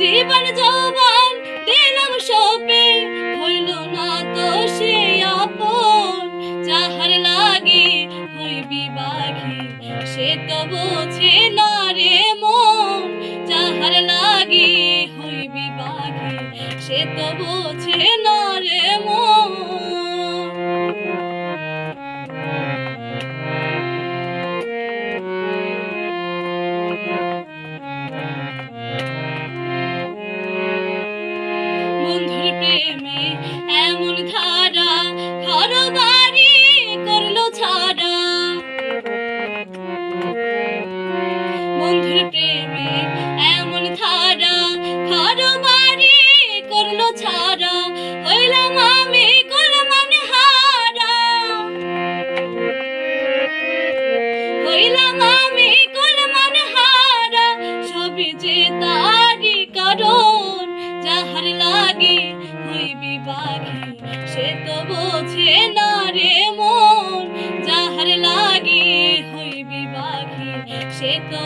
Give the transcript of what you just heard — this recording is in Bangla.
জীবন যৌবন দিলাম সপে, হইল না তো সে আপন। যাহার লাগি হইবি বাঘি, সে তো বোঝে না রে মন। যাহার লাগি হইবি বাঘি, সে তো বোঝে না রে মন। বন্ধুর প্রেমে এমন ধারা, ঘর বাড়ি করলো ছাড়া। বন্ধুর প্রেমে এমন ধারা, ঘর বাড়ি করলো ছাড়া। হইলাম আমি কুলমান হারা, হইলাম আমি কুলমান হারা। সবই যে তারি কারণ, যাহার লাগি হইবি বাঘি, সে তো বোঝে না রে মন। যাহার লাগি হইবি বাঘি, সে তো